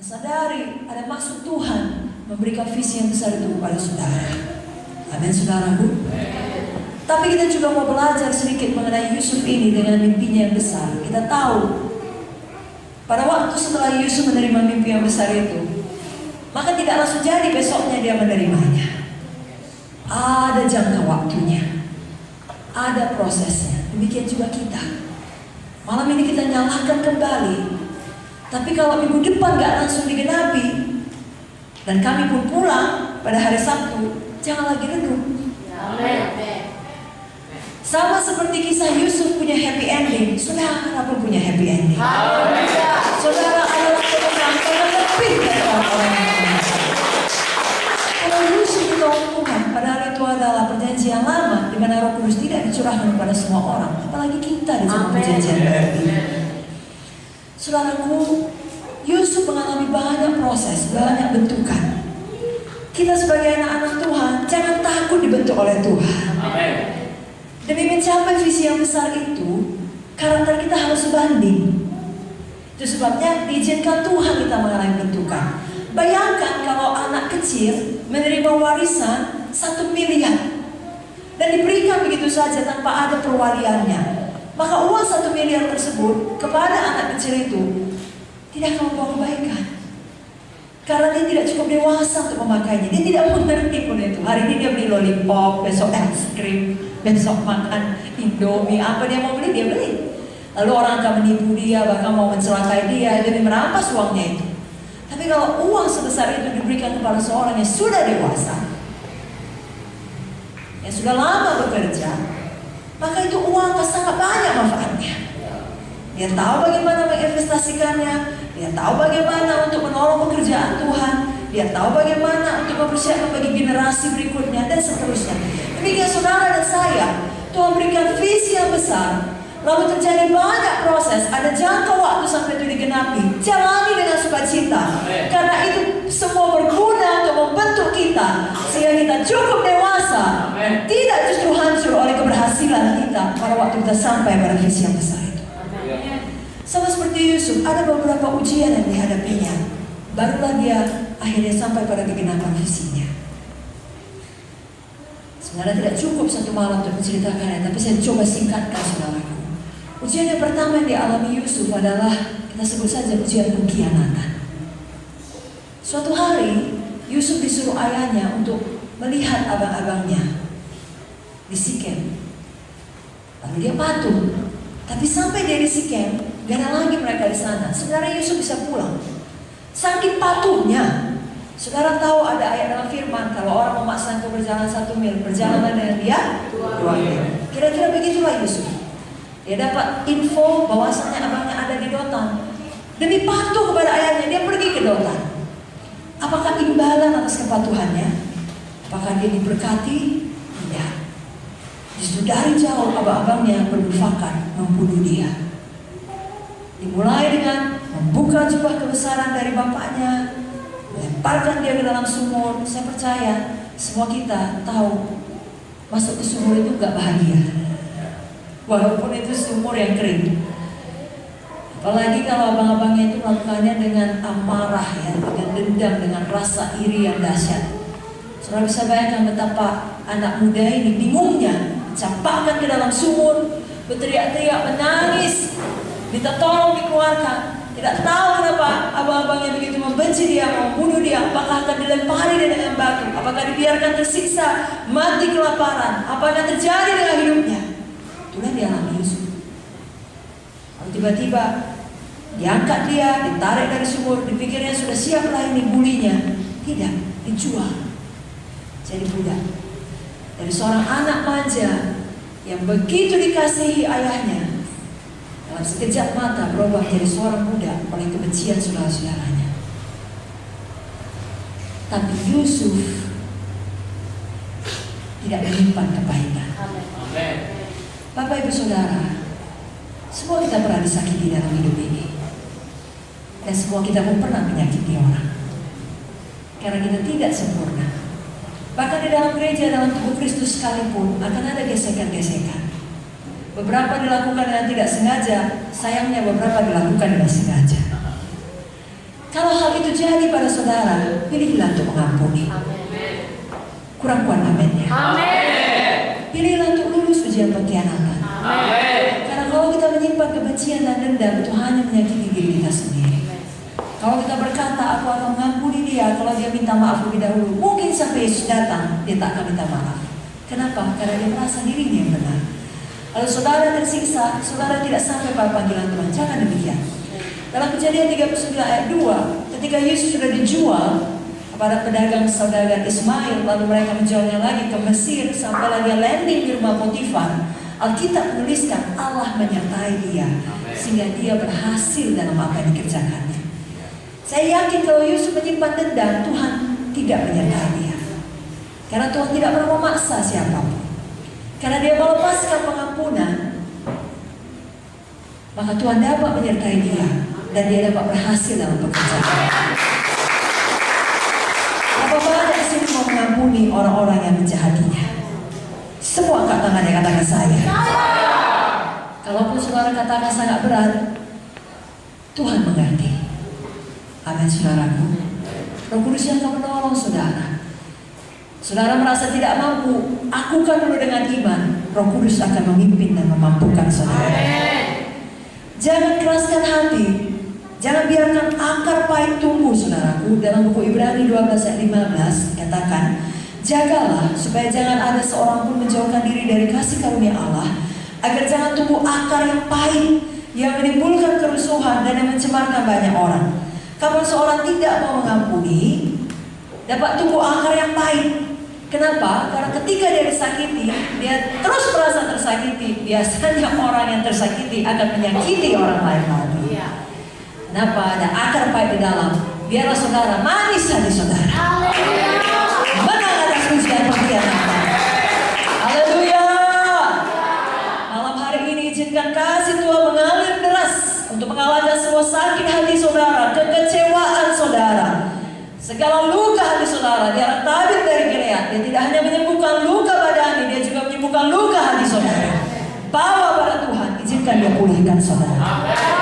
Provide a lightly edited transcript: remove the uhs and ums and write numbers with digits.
sadari ada maksud Tuhan memberikan visi yang besar itu kepada saudara. Amin, saudaraku. Tapi kita juga mau belajar sedikit mengenai Yusuf ini dengan mimpinya yang besar. Kita tahu pada waktu setelah Yusuf menerima mimpi yang besar itu, maka tidak langsung jadi besoknya dia menerimanya. Ada jangka waktunya, ada prosesnya. Demikian juga kita. Malam ini kita nyalakan kembali. Tapi kalau minggu depan gak langsung digenapi, dan kami pun pulang pada hari Sabtu, jangan lagi renung. Sama seperti kisah Yusuf punya happy ending, saudara pun punya happy ending. Saudara adalah pemenang karena lebih dari orang-orang yang lain. Kalau Yusuf ditolong Tuhan, padahal itu adalah perjanjian lama di mana Roh Kudus tidak dicurahkan kepada semua orang, apalagi kita di dalam perjanjian baru. Saudaraku, Yusuf mengalami banyak proses, banyak bentukan. Kita sebagai anak-anak Tuhan, jangan takut dibentuk oleh Tuhan. Demi mencapai visi yang besar itu, karakter kita harus sebanding. Itu sebabnya diizinkan Tuhan kita mengalami bentukan. Bayangkan kalau anak kecil menerima warisan 1 miliar dan diberikan begitu saja tanpa ada perwaliannya. Maka uang 1 miliar tersebut kepada anak kecil itu tidak akan membawa kebaikan. Karena dia tidak cukup dewasa untuk memakainya. Dia tidak mengerti pun itu. Hari ini dia beli lollipop, besok es krim, besok makan Indomie, apa dia mau beli, dia beli. Lalu orang akan menipu dia, bahkan mau mencelakai dia demi merampas uangnya itu. Tapi kalau uang sebesar itu diberikan kepada seorang yang sudah dewasa, yang sudah lama bekerja, maka itu uang sangat banyak manfaatnya. Dia tahu bagaimana menginvestasikannya, dia tahu bagaimana untuk menolong pekerjaan Tuhan, dia tahu bagaimana untuk mempersiapkan bagi generasi berikutnya, dan seterusnya. Demikian saudara dan saya, Tuhan berikan visi yang besar, lalu terjadi banyak proses, ada jangka waktu sampai itu digenapi. Jalani dengan sukacita, karena itu semua berguna untuk membentuk kita, sehingga kita cukup dewasa, tidak justru hancur oleh keberhasilan kita pada waktu kita sampai pada visi yang besar itu. Sama seperti Yusuf, ada beberapa ujian yang dihadapinya, barulah dia akhirnya sampai pada kegenapan visinya. Sebenarnya tidak cukup 1 malam untuk menceritakannya, tapi saya coba singkatkan, saudaraku. Ujian yang pertama yang dialami Yusuf adalah, kita sebut saja ujian pengkhianatan. Suatu hari Yusuf disuruh ayahnya untuk melihat abang-abangnya di Sikem. Lalu dia patuh. Tapi sampai dia di Sikem, gak ada lagi mereka di sana. Sebenarnya Yusuf bisa pulang. Saking patuhnya. Saudara tahu ada ayat dalam firman, kalau orang memaksa untuk berjalan 1 mil, berjalan dengan dia 2 mil. Kira-kira begitulah Yusuf. Dia dapat info bahwasanya abangnya ada di Dotan. Demi patuh kepada ayahnya, dia pergi ke Dotan. Apakah imbalan atas kepatuhannya? Apakah dia diberkati? Tidak. Justru dari jauh abang-abangnya bermufakat membunuh dia. Dimulai dengan membuka jubah kebesaran dari bapaknya, lemparkan dia ke dalam sumur. Saya percaya semua kita tahu masuk ke sumur itu gak bahagia, walaupun itu sumur yang kering. Apalagi kalau abang-abangnya itu melakukannya dengan amarah, ya, dengan dendam, dengan rasa iri yang dahsyat. Saudara bisa bayangkan betapa anak muda ini bingungnya, campakkan ke dalam sumur, berteriak-teriak, menangis, minta tolong dikeluarkan. Tidak tahu kenapa abang-abangnya begitu membenci dia, membunuh dia. Apakah akan dilempari dia dengan batu? Apakah dibiarkan tersiksa, mati kelaparan? Apa akan terjadi dengan hidupnya? Itulah dia alami Yusuf. Lalu tiba-tiba diangkat dia, ditarik dari sumur, dipikirnya sudah siaplah ini bulinya. Tidak, dijual jadi budak. Dari seorang anak manja yang begitu dikasihi ayahnya, dalam sekejap mata berubah jadi seorang budak oleh kebencian saudara-saudaranya. Tapi Yusuf tidak menyimpan kebaikan. Bapak Ibu Saudara, semua kita pernah disakiti dalam hidup ini, dan semua kita pun pernah menyakiti orang, karena kita tidak sempurna. Bahkan di dalam gereja, dalam tubuh Kristus sekalipun akan ada gesekan-gesekan. Beberapa dilakukan dengan tidak sengaja, sayangnya beberapa dilakukan dengan sengaja. Kalau hal itu jadi pada saudara, pilihlah untuk mengampuni. Kurang kuat amin ya. Pilihlah untuk lulus ujian pengkhianatan. Karena kalau kita menyimpan kebencian dan dendam, itu hanya menyakiti diri kita sendiri. Kalau kita berkata, aku akan mengampuni dia, kalau dia minta maaf lebih dahulu, mungkin sampai Yesus datang, dia tak akan minta maaf. Kenapa? Karena dia merasa dirinya yang benar. Kalau saudara tersiksa, saudara tidak sampai pada panggilan Tuhan. Jangan demikian. Dalam Kejadian 39 ayat 2, ketika Yesus sudah dijual kepada pedagang saudagar Ismail, lalu mereka menjualnya lagi ke Mesir, sampai lagi landing di rumah Potifar, Alkitab menuliskan Allah menyertai dia, sehingga dia berhasil dalam apa yang dikerjakannya. Saya yakin kalau Yusuf menyimpan dendam, Tuhan tidak menyertai dia. Karena Tuhan tidak pernah memaksa siapapun. Karena dia melepaskan pengampunan, maka Tuhan dapat menyertai dia, dan dia dapat berhasil dalam pekerjaan. Apa banyak sini mau mengampuni orang-orang yang menjahatinya? Semua angkat tangan yang katakan saya. Kalaupun saudara katakan sangat berat, Tuhan mengerti. Amin saudaraku. Roh Kudus yang akan menolong saudara. Saudara merasa tidak mampu, akukan dulu dengan iman. Roh Kudus akan memimpin dan memampukan saudara. Jangan keraskan hati. Jangan biarkan akar pahit tumbuh saudaraku. Dalam buku Ibrani 12 ayat 15 katakan, jagalah supaya jangan ada seorang pun menjauhkan diri dari kasih karunia Allah, agar jangan tumbuh akar yang pahit yang menimbulkan kerusuhan dan yang mencemarkan banyak orang. Kalau seorang tidak mau mengampuni, dapat tumbuh akar yang pahit. Kenapa? Karena ketika dia disakiti, dia terus merasa tersakiti. Biasanya orang yang tersakiti akan menyakiti orang lain lagi. Kenapa? Ada akar pahit di dalam. Biarlah saudara manis hati saudara. Menang atas ujian pengkhianatan. Haleluya. Malam hari ini izinkan kasih Tuhan mengalir deras untuk mengalahkan semua sakit hati saudara, kekecewaan saudara, segala luka hati saudara. Dia tabir dari Gilead. Dia tidak hanya menyembuhkan luka badani, dia juga menyembuhkan luka hati saudara. Bawa pada Tuhan, izinkan dia pulihkan saudara.